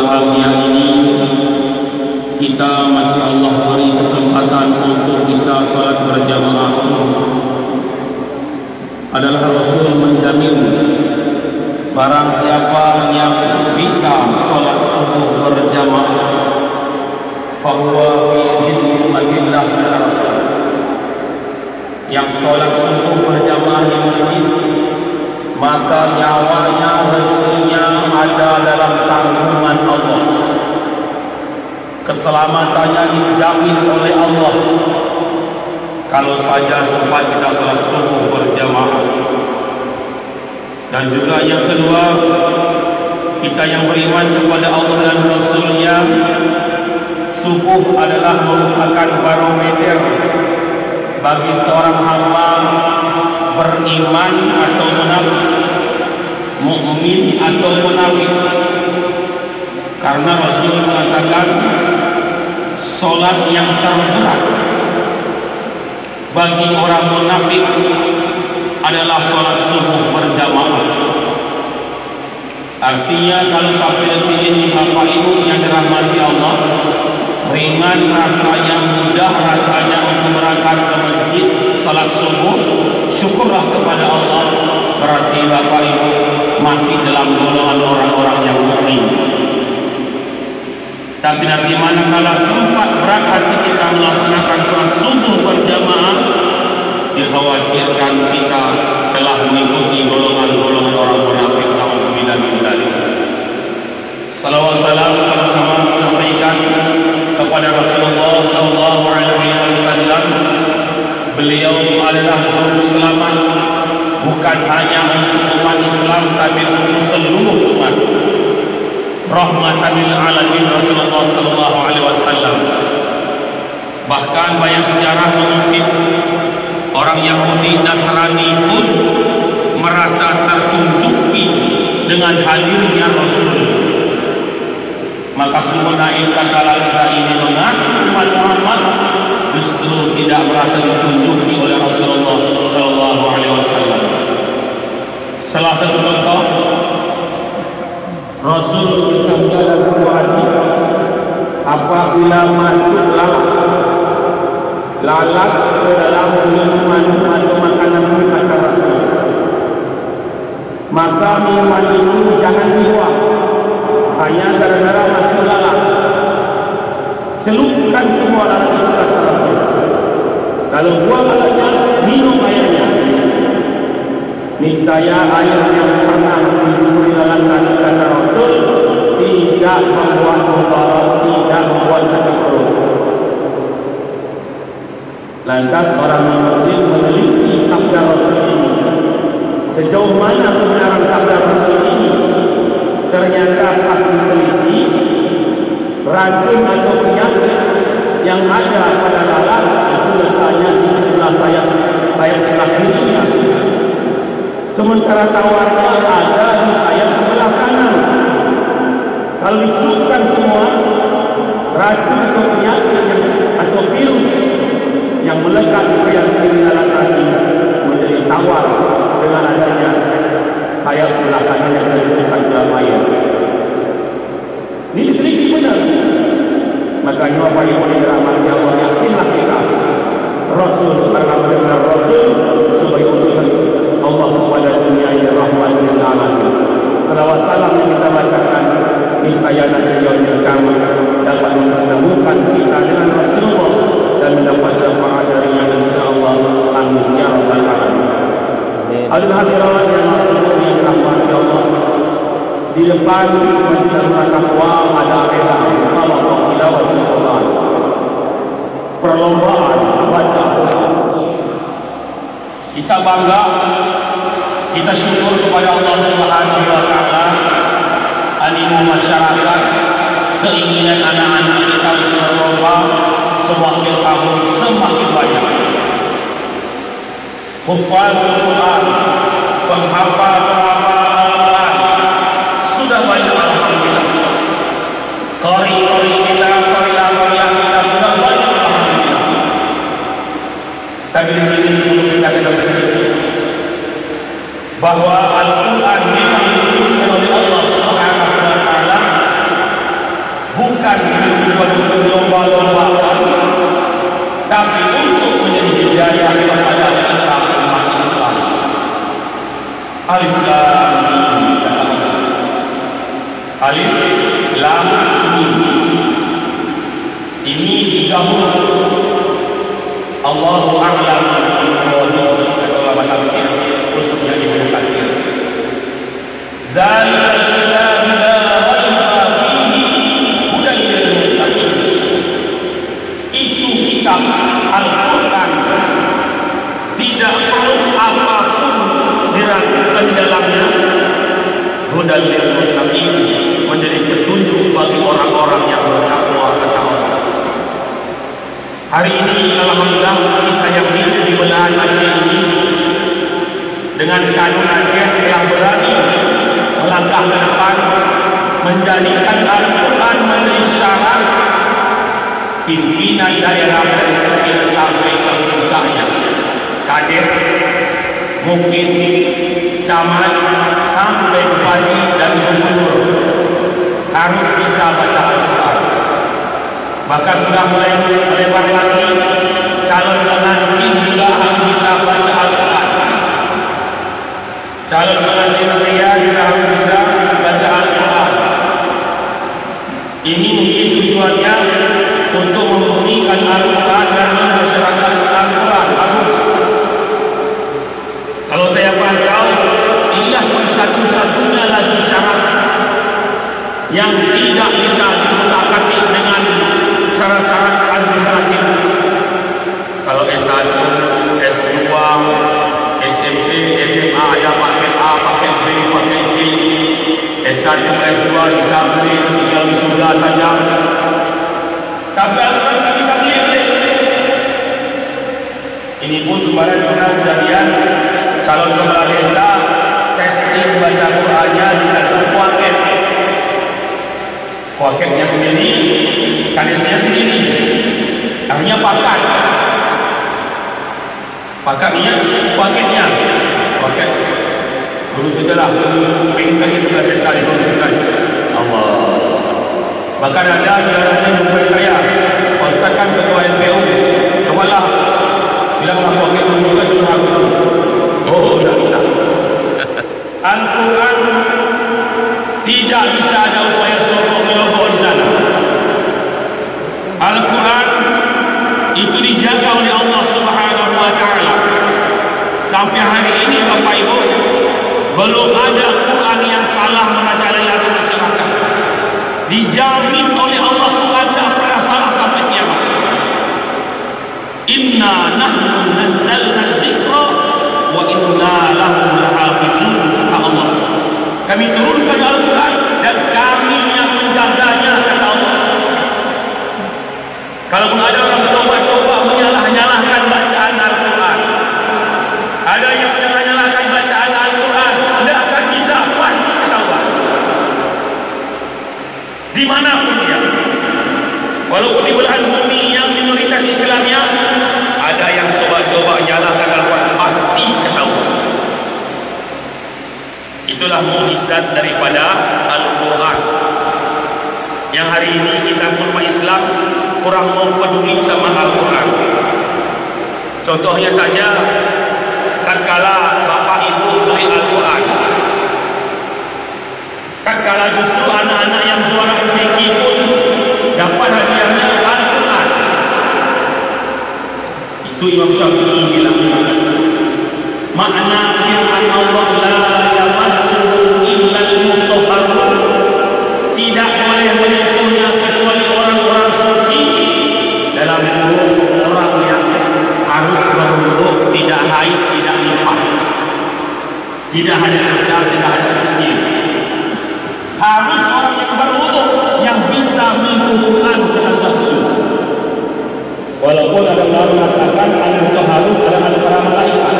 berbahagia ini kita masih Allah beri kesempatan untuk bisa salat berjamaah subuh. Adalah Rasul menjamin barang siapa yang bisa salat subuh berjamaah fahuwa fi dhimmatillah kata Rasul. Yang salat subuh berjamaah di masjid, maka nyawanya, rezekinya ada dalam tanggungan Allah. Keselamatannya dijamin oleh Allah kalau saja sempat kita salat subuh berjamaah. Dan juga yang kedua, kita yang beriman kepada Allah dan Rasul-Nya, subuh adalah merupakan barometer bagi seorang hamba beriman atau munafik, mukmin atau munafik. Karena Rasul mengatakan solat yang terberat bagi orang munafik adalah solat subuh berjamaah. Artinya kalau sampai detik ini Bapak Ibu yang dirahmati Allah, ringan rasanya, mudah rasanya untuk berangkat ke masjid salat subuh, syukurlah kepada Allah, berarti Bapak Ibu masih dalam golongan orang-orang yang mukmin. Tapi nanti manakala sempat berat hati kita melaksanakan salat subuh berjamaah, dikhawatirkan kita telah mengikuti golongan-golongan orang munafik. Nauzubillah min dzalik. Salawat salam sama-sama disampaikan kepada Rasulullah sallallahu alaihi wasallam. Beliau adalah juru selamat bukan hanya untuk umat Islam tapi untuk seluruh umat. Rahmatan lil alamin Rasulullah sallallahu alaihi wasallam. Bahkan banyak sejarah mengutip orang Yahudi Nasrani pun merasa tertunjuki dengan hadirnya Rasul. Maka sebenarnya kata kita ini mengaku umat Muhammad justru tidak merasa ditunjuki oleh Rasulullah sallallahu alaihi wasallam. Salah satu contoh, Rasul bersabda dalam sebuah hadis, apabila masuk lalat ke dalam minuman atau makanan kata Rasul, maka minuman itu jangan dibuang hanya gara-gara masuk lalat. Celupkan semua lalat itu kata Rasul. Kalau buang lalatnya, minum airnya. Niscaya air yang pernah diberi lalat kata Rasul tidak membuat mudarat, tidak membuat sakit perut. Lantas orang muslim meneliti sabda Rasul ini. Sejauh mana kebenaran sabda Rasul ini? Ternyata pas diteliti, racun atau penyakit yang ada pada lalat itu letaknya di sebelah sayap sebelah kirinya. Sementara tawarnya ada di sayap sebelah kanan. Kalau dicelupkan semua, racun atau penyakit atau virus yang melekat di sayap kiri lalat tadi menjadi tawar dengan adanya sayap sebelah kanan yang dicelupkan dalam air. Ini diteliti benar. Makanya Bapak Ibu dirahmati Allah, yakinlah kita Rasul karena benar Rasul sebagai utusan Allah kepada dunia ini rahmatan lil alamin. Salawat salam yang kita bacakan niscaya nanti yaumil qiyamah dapat mempertemukan kita dengan Rasulullah dan mendapat syafaat darinya insyaallah. Amin ya rabbal alamin. Hadirin yang masih dirahmati Allah, di depan majelis takwa ada agenda salat tilawatul Quran, perlombaan baca Quran. Kita bangga, kita syukur kepada Allah Subhanahu wa taala, animo masyarakat, keinginan anak-anak kita untuk berlomba semakin tahun semakin banyak. Hufazul Quran, penghafal Al-Quran sudah banyak alhamdulillah. Qari-qari kita, qari'ah kita sudah banyak alhamdulillah. Tapi di sini perlu kita ketahui sedikit bahwa Al-Quran memang diturunkan oleh Allah Subhanahu wa taala bukan untuk lomba-lombakan, tapi untuk menjadi hidayah kepada kita umat Islam. Alif Lam Mim. Alif Lam Mim. Ini digabung. Allahu a'lam bimuradihi, kata ulama tafsir, khususnya Ibnu Katsir. Zalikal kitabu la raiba fihi hudan lil muttaqin. Itu kitab Al-Quran, tidak perlu apapun diragukan di dalamnya. Hudan lil muttaqin, menjadi petunjuk bagi orang-orang yang bertakwa kepada Allah. Hari ini alhamdulillah kita yang hidup di belahan Aceh ini dengan kanun Aceh yang berani melangkah ke depan, menjadikan Al-Quran menjadi syarat pimpinan daerah dari kecil sampai ke puncaknya, kades, mungkin camat sampai bupati dan gubernur harus bisa baca Al-Quran. Bahkan sudah mulai melebar lagi, calon pengantin juga harus bisa baca Al-Quran. Calon pengantin pria juga harus bisa baca Al-Quran. Ini mungkin tujuannya untuk membunyikan Al-Quran dan masyarakat Al-Quran bagus. Kalau saya pantau, inilah satu-satunya lagi syarat yang tidak bisa diutak-atik dengan syarat-syarat administratif. Kalau S1, S2, SMP, SMA ada paket A, paket B, paket C. S1, S2 bisa beli, tinggal wisuda saja. Tapi Al-Quran tak bisa beli. Ini pun kemarin pernah kejadian calon kepala desa testing baca Qurannya di kantor paket. Paketnya sendiri, kadesnya sendiri, akhirnya paketnya, paket lulus sajalah, pengen kali itu belajar sekali, Allah. Bahkan ada saudaranya jumpai saya, Pak Ustaz kan ketua NPO, cobalah bilanglah paket dulu juga cuma aku dulu. Oh, tidak bisa. Al-Quran tidak bisa ada upaya sokong menyokong di sana. Al-Quran itu dijaga oleh Allah Subhanahu wa Ta'ala. Sampai hari ini Bapak Ibu, belum ada Quran yang salah merajalela di masyarakat. Dijamin oleh Allah Quran tidak pernah salah sampai kiamat. Inna nahnu nazzalna dzikra wa inna lahu lahafizun. Allah, kami turunkan Al-Quran dan kami yang menjaganya, kata Allah. Kalau ada orang coba-coba menyalah-nyalahkan bacaan Al-Quran, ada yang menyalah-nyalahkan bacaan Al-Quran, tidak akan bisa, pasti ketahuan dimanapun dia. Walaupun di belahan bumi yang minoritas Islamnya, ada yang coba-coba menyalahkan Al-Quran, pasti ketahuan. Itulah mukjizat daripada Al-Quran. Yang hari ini kita umat Islam kurang mau peduli sama Al-Quran. Contohnya saja, tatkala bapak ibu beli Al-Quran, tatkala justru anak-anak yang juara MTQ pun dapat hadiahnya Al-Quran. Itu Imam Syafi'i bilang, makna firman Allah la yamassuhu illa al-mutahharun, tidak boleh menyentuhnya kecuali orang-orang suci, dalam kurung orang yang harus berwudu, tidak haid, tidak nifas, tidak hadas besar, tidak hadas kecil. Harus orang yang berwudu yang bisa mengikuti dengan satu. Walaupun ada orang mengatakan al-mutahharun adalah para malaikat,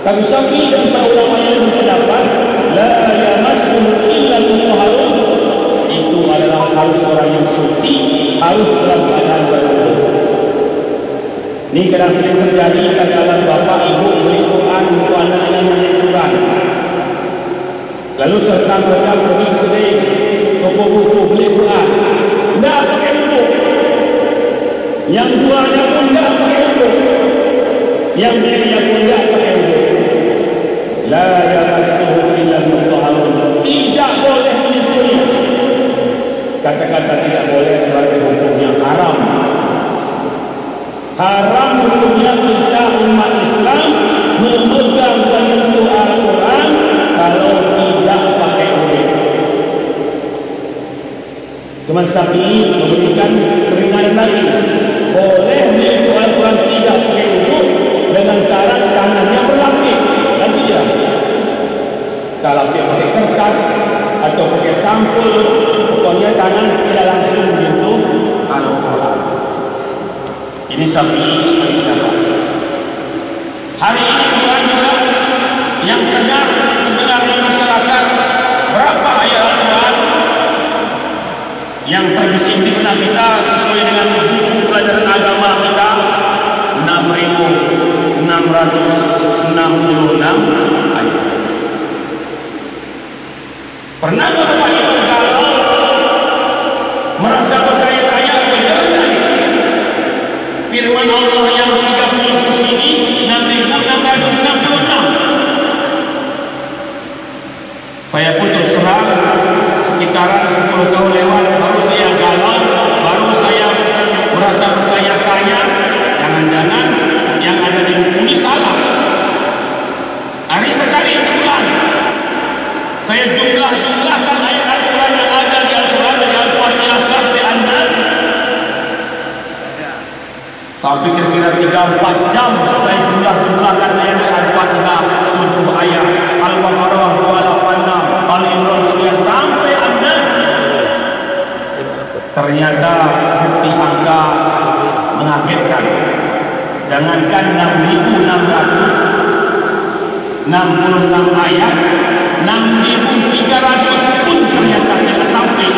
tapi Syafi'i dan para ulama yang berpendapat la yamassuhu illa al-mutahharun, itu adalah harus orang yang suci, harus dalam keadaan berwudu. Ini kadang sering terjadi kadang bapak ibu beli Quran untuk anak-anak yang Quran, lalu serta mereka pergi ke kedai toko buku beli Quran, tidak pakai pun tak pakai uduk, yang dirinya pun tak pakai uduk. La yamassuhu illa al-mutahharun, tidak boleh menyentuhnya. Kata-kata tidak boleh berarti hukumnya haram. Haram hukumnya kita umat Islam memegang menyentuh Al-Quran kalau tidak pakai uduk. Cuma Syafi'i memberikan keringanan lagi, boleh menyentuh Al-Quran tidak pakai uduk dengan syarat tangannya berlapis. Lagi dia tak lapis pakai kertas atau pakai sampul, pokoknya tangan tidak langsung menyentuh Al-Quran. Ini Syafi'i. Hari ini Quran juga yang terdengar di masyarakat, berapa ayat Al-Quran yang terbesit di benak kita sesuai dengan buku pelajaran agama kita? 6.666 ayat. Pernah Bapak Ibu kalau merasa bertanya-tanya benar tadi firman Allah yang 30 juz ini 6.666? Saya pun terus terang sekitaran 10 tahun lewat baru saya galau, baru saya merasa bertanya-tanya, jangan-jangan yang ada di buku ini salah. Hari saya cari Al-Quran, saya jumlahkan ayat Al-Quran yang ada di Al-Quran dari Al-Fatihah sampai An-Nas, sampai kira-kira 3-4 jam saya jumlahkan ayat Al-Fatihah 7 ayat, Al-Baqarah 286, Al-Imran 9 sampai An-Nas. Ternyata bukti angka mengagetkan. Jangankan 6.666 ayat, 6.300 pun ternyata tidak sampai.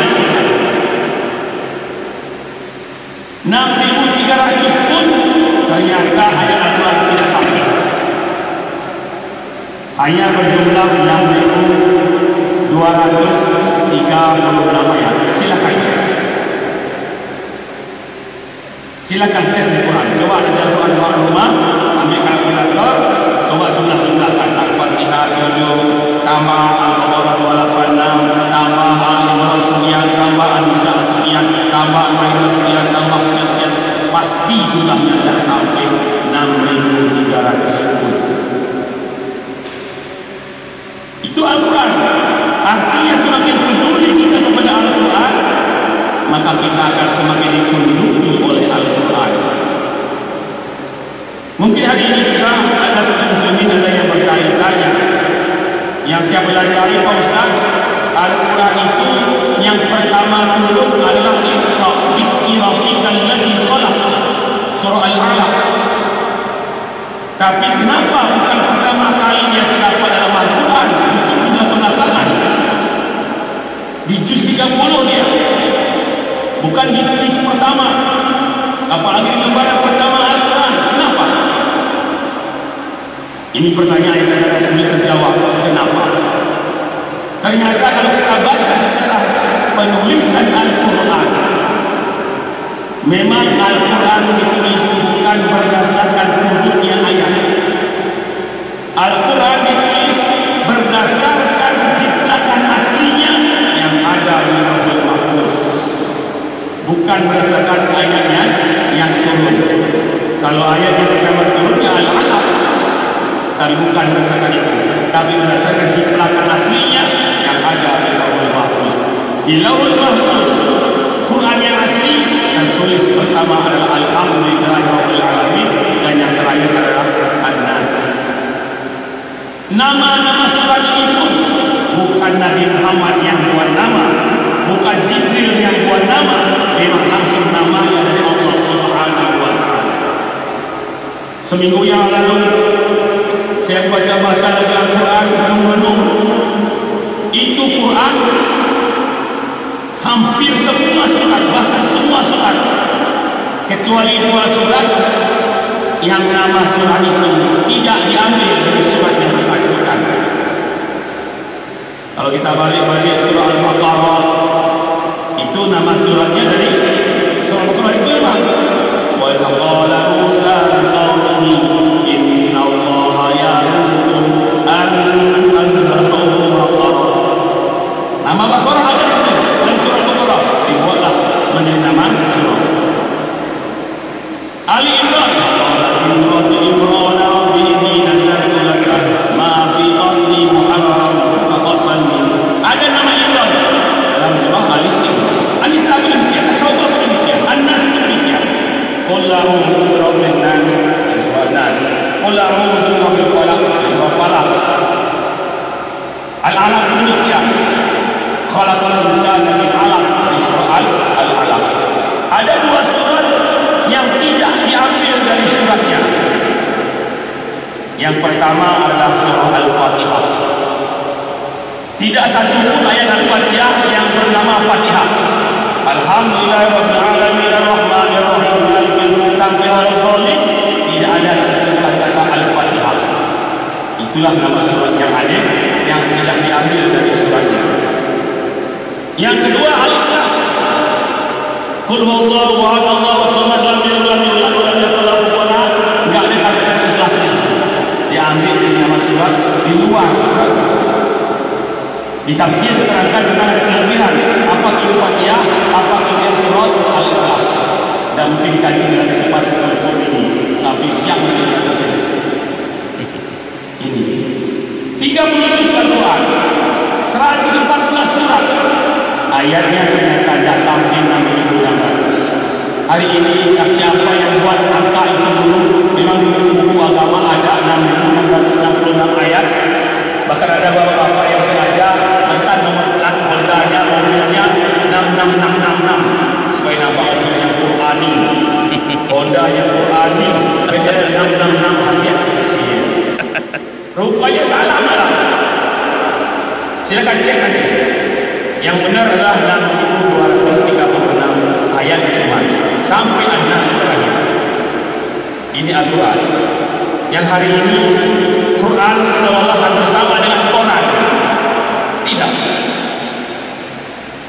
6.300 pun ternyata ayat Al-Quran tidak sampai. Hanya berjumlah 6.236 ayat. Silakan cek. Silakan tes di Quran. Coba di Al-Quran rumah, ambil kalkulator, coba jumlahkan Al-Fatihah 7 tambah Al-Baqarah 286 tambah Al-Imran sekian tambah An-Nisa sekian tambah Al-Maidah sekian tambah sekian, pasti jumlahnya tidak sampai 6.300 pun. Itu Al-Quran. Artinya semakin peduli kita kepada Al-Quran, maka kita akan semakin dikunjungi oleh Al-Quran. Mungkin hari ini juga ada muslimin ada yang bertanya-tanya, yang saya pelajari Pak Ustaz, Al-Quran itu yang pertama turun adalah Iqra bismi rabbikal ladzi khalaq, surah Al-Alaq. Tapi kenapa bukan pertama kali dia terdapat dalam Al-Quran, justru sudah belakangan di juz 30 dia, bukan di juz pertama, apalagi di lembaran pertama Al-Quran. Kenapa? Ini pertanyaan yang tidak sulit terjawab. Kenapa? Ternyata kalau kita baca setelah penulisan Al-Quran, memang Al-Quran ditulis bukan berdasarkan hurufnya ayat. Al-Quran ditulis berdasarkan ciptaan aslinya yang ada di Lauhul Mahfuz, bukan berdasarkan ayatnya yang turun. Kalau ayat yang pertama turunnya Al-Alaq, tapi bukan berdasarkan itu, tapi berdasarkan ciptaan aslinya yang ada di Lauhul Mahfuz. Di Lauhul Mahfuz, Quran yang asli tertulis pertama adalah Alhamdulillahirabbil alamin, dan yang terakhir adalah An-Nas. Nama-nama surat ini pun bukan Nabi Muhammad yang buat nama, bukan Jibril yang buat nama, memang langsung namanya dari Allah Subhanahu wa Ta'ala. Seminggu yang lalu saya baca lagi Al-Quran, renung-renung. Itu Quran hampir semua surat, bahkan semua surat, kecuali 2 surat yang nama surat itu tidak diambil dari surat yang bersangkutan. Kalau kita balik surah Al-Baqarah, itu nama suratnya dari surah Al-Baqarah itu memang wa qala qul a'udzu birabbin nas, surah Nas. Qul a'udzu birabbil falaq, surah Falaq. Al-Alaq demikian. Khalaqal insana min 'alaq, surah Al-Alaq. Ada dua surat yang tidak diambil dari suratnya. Yang pertama adalah surah Al-Fatihah. Tidak satu pun ayat Al-Fatihah yang bernama Fatihah. Alhamdulillahirabbil alamin arrahmanir rahim maliki yaumiddin sampai waladdallin, tidak ada tulisan kata Al-Fatihah. Itulah nama surat yang ada yang tidak diambil dari suratnya. Yang kedua Al-Ikhlas. Qul huwallahu ahad Allahu samad lam yalid walam yulad walam yakul lahu kufuwan ahad. Enggak ada kata Ikhlas di situ. Diambil dari nama surat di luar surat. Di tafsir diterangkan tentang ada kelebihan. Apa kelebihan Fatihah, apa kelebihan surat Al-Ikhlas. Dan mungkin dikaji dalam kesempatan ini sampai siang nanti selesai. Ini 30 surat Quran, 114 surat. Ayatnya ternyata tidak sampai 6.600. Hari ini siapa yang buat angka itu dulu, memang di buku agama ada 6.666 ayat. Bahkan ada bapak-bapak yang sengaja pesan nomor plat Hondanya, mobilnya 66666 supaya nampak mobilnya Qurani. Honda yang Qurani, beda 666 hasil. Rupanya salah malah. Silakan cek nanti. Yang benar adalah 6.236 ayat cuma sampai An-Nas terakhir. Ini Al-Quran. Yang hari ini Quran seolah hampir sama dengan Quran. Tidak.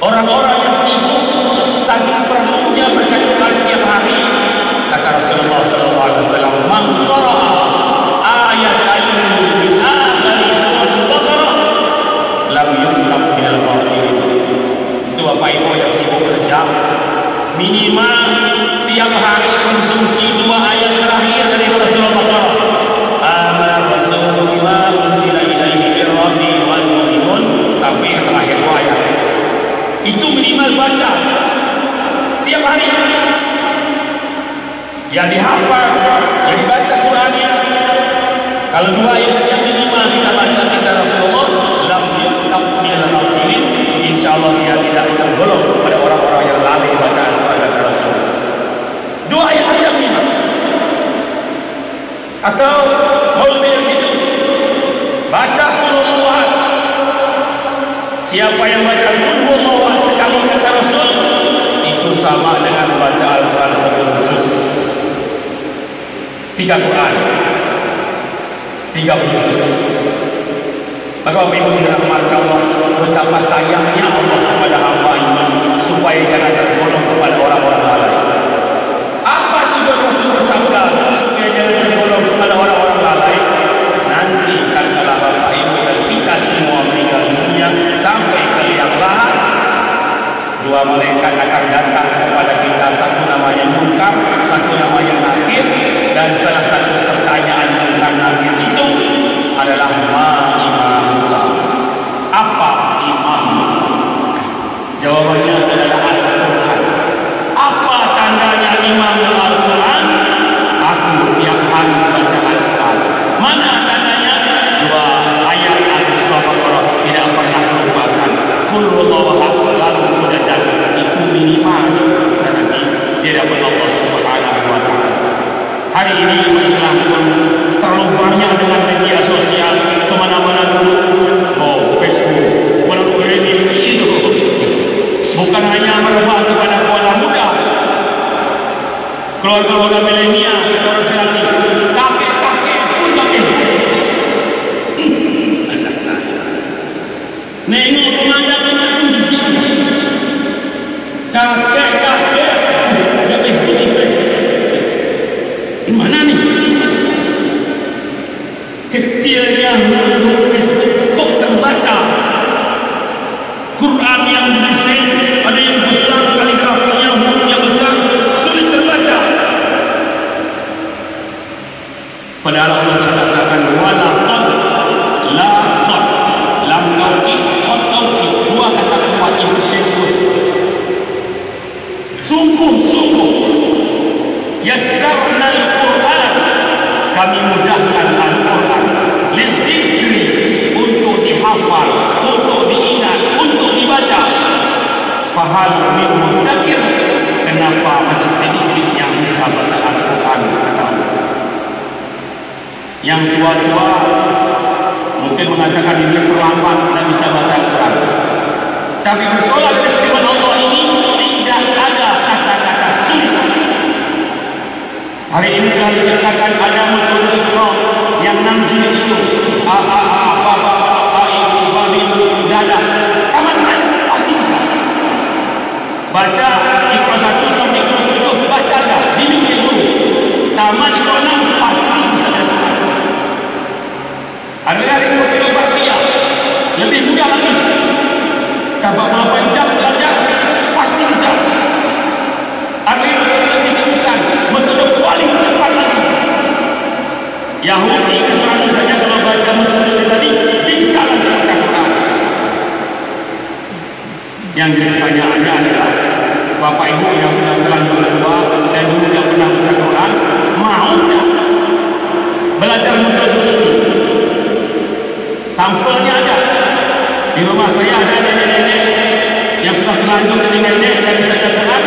Orang-orang yang sibuk saking perlunya baca Quran tiap hari, kata Rasulullah SAW, "Man qara'a ayataini min akhir surah Al-Baqarah lam yuktab minal ghafilin." Itu Bapak Ibu yang sibuk kerja, minimal tiap hari konsumsi 2 ayat terakhir dari surah Al-Baqarah. Amana Rasulullah bima unsila ilaihi min rabbi wal mu'minun sampai terakhir 2 ayat. Itu minimal baca tiap hari. Yang dihafal, yang dibaca Qurannya. Kalau 2 ayat yang minimal kita baca kata Rasulullah, lam yuktab minal ghafilin, insyaallah dia tidak tergolong pada orang-orang yang lalai bacaan pada Rasulullah. 2 ayat yang minimal. Atau mau lebih dari situ, baca Qul huwallahu. Siapa yang baca Qul huwallahu sekali kata Rasul, itu sama dengan baca Al-Quran 10 juz. 3 Quran 30 juz. Maka Bapak Ibu yang dirahmati Allah, betapa sayangnya Allah kepada hamba ini supaya jangan tergolong kepada orang-orang lalai. Apa tujuan Rasul bersabda supaya jangan tergolong kepada orang-orang lalai? Nanti kala Bapak Ibu dan kita semua meninggal dunia sampai ke liang lahat, 2 malaikat akan datang kepada kita, satu namanya Munkar, satu namanya Nakir, dan salah satu pertanyaan Munkar Nakir itu adalah ma imamuka. Apa imam? Jawabannya adalah Al-Quran. Apa tandanya imam Al-Quran? Aku tiap hari baca Al-Quran. Mana tandanya? 2 ayat surah Al-Baqarah tidak pernah lupakan. Qul huwallahu ahad selalu kujajar. Itu minimal, dan nanti dia dapat Allah Subhanahu wa taala. Hari ini Islam pun terlalu banyak dengan media sosial, kemana-mana dulu. Oh, Facebook, ini itu bukan hanya merebak kepada kaula muda, keluarga milenial, orang sekarang ini, kakek-kakek pun ke Facebook. Nengok pemandangan pun jijik. Kakek-kakek ke Facebook itu. Di mana nih? Kecilnya huruf Facebook kok terbaca. Quran yang besar, ada yang besar, kaligrafinya hurufnya besar, sulit terbaca. Padahal Allah katakan wala qad la qad lam nauki qad nauki, 2 kata kuat itu sungguh-sungguh yassarna al-Quran, kami mudahkan Al-Quran lidzikri, untuk dihafal, untuk diingat, untuk dibaca. Fahal min mudzakir, kenapa masih sedikit yang bisa baca Al-Quran? Yang tua-tua mungkin mengatakan ini terlambat, tidak bisa baca Al-Quran. Tapi bertolak dari firman Allah ini, tidak ada kata-kata sulit. Hari ini telah diceritakan ada metode ikram yang 6 jilid itu. Pasti bisa. Baca Iqra 1 sampai Iqra 7, baca dah, bimbing dia dulu. Tamat Iqra 6, pasti bisa dapat. Hari-hari kita berkiah, lebih mudah lagi. Dapat 8 jam belajar, pasti bisa. Hari-hari kita ditemukan metode paling cepat lagi. Yahudi keserang saja kalau baca metode tadi, bisa langsung baca Quran. Yang jadi pertanyaannya adalah, Bapak Ibu yang sudah terlanjur tua dan dulu tidak pernah baca Quran, mau tidak belajar metode ini? Sampelnya ada. Di rumah saya ada nenek-nenek yang sudah terlanjur dari nenek dan bisa baca Quran,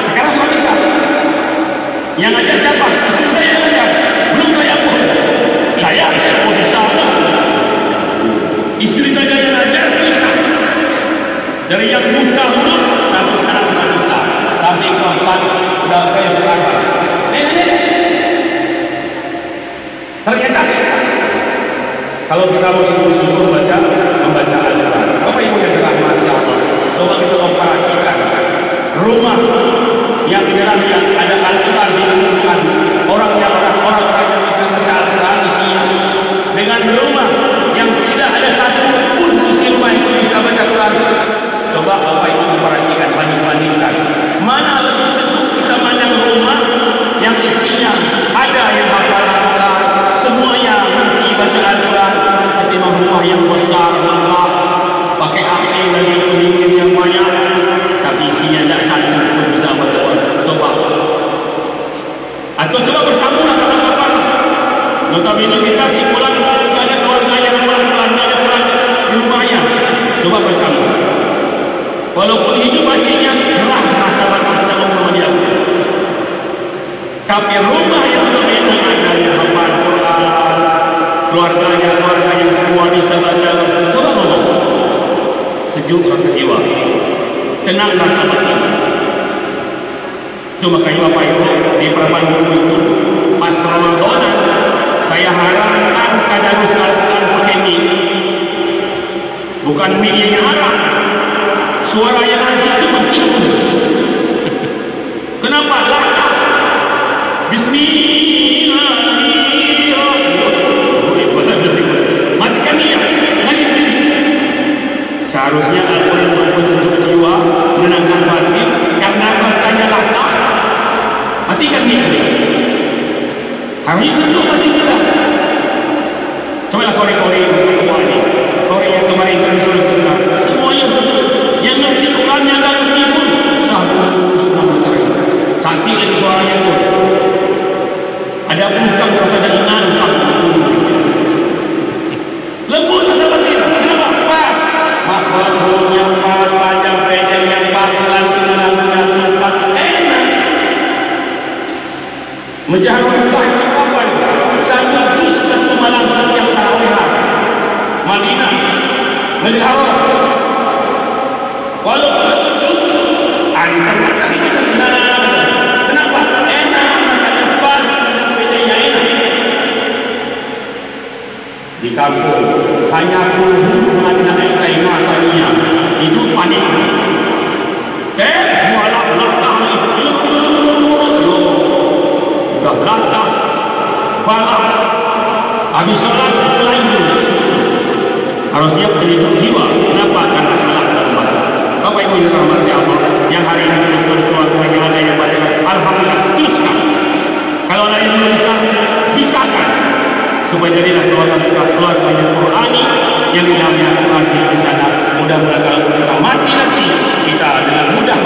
sekarang sudah bisa. Yang ajar siapa? Istri saya yang ajar, belum saya pun. Saya pun bisa. Istri saya yang ajar bisa. Dari yang buta huruf sampai sekarang sudah bisa. Sampai keempat sudah kayak berada. Nenek-nenek ternyata bisa. Kalau kita mau sungguh-sungguh membaca Al-Quran, Bapak Ibu yang dirahmati Allah, coba kita komparasikan rumah yang di dalamnya ada Al-Quran ditemukan orang-orang yang bisa baca Al-Quran isinya, dengan rumah yang tidak ada satu pun isi rumah itu bisa baca Quran. Coba Bapak Ibu komparasikan, banding-bandingkan, mana lebih sejuk kita mandang rumah yang isinya ada yang hafal Al-Quran, semuanya mengerti baca Al-Quran, ketimbang rumah yang besar, megah, pakai AC lagi, pendingin yang banyak, tapi isinya tidak satu pun bisa baca Quran. Coba. Atau coba bertamulah kapan-kapan. Notabene kita simpulan keluarganya Quran lumayan. Coba bertamu. Walaupun hidup aslinya gerah rasa bakal kita ngomong dia. Tapi rumah yang berbeda ada yang hafal Quran, keluarga yang semua bisa baca. Coba ngomong. Sejuk rasa jiwa, tenang rasa hati. Itu makanya Bapak Ibu di perempuan guru itu pas Ramadan saya harapkan tadarus Al-Quran pakai mic, bukan mic yang haram. Suara yang nanti itu bercium. Kenapa? Laka. Bismillahirrahmanirrahim. Matikan dia, lagi sendiri. Seharusnya Al-Quran membuat sejuk jiwa, menenangkan batin, karena bacanya laka. Matikan dia. Harusnya sejuk batin kita. Cobalah kore-kore yang kemarin kita disuruh kita. Semuanya yang ngerti Quran yang tak ngerti pun satu sudah berkari. Cantik lagi suaranya pun. Ada pun bukan rasa ada iman, lembut rasa batin. Kenapa? Pas. Makhluk yang pas, panjang pendek yang pas, pelan-pelan yang pas, enak. Menjaharullah itu kapan? Satu juz satu malam setiap tarawih Madinah, Masjid Haram. Walaupun satu juz, antar kali kita tenang. Kenapa? Enak, makanya pas, bedanya enak. Di kampung hanya kurung mengajian ilmu asalnya itu panik. Udah latah, balap, habis sholat lain dulu. Harusnya pendidik jiwa. Kenapa? Karena salah membaca. Bapak Ibu yang dirahmati Allah, yang hari ini keluarga ada yang baca, alhamdulillah, teruskan. Kalau ada yang belum bisa, bisakan supaya jadilah keluarga yang Qurani, yang di dalamnya Quran di sana. Mudah-mudahan kalau kita mati nanti, kita dengan mudah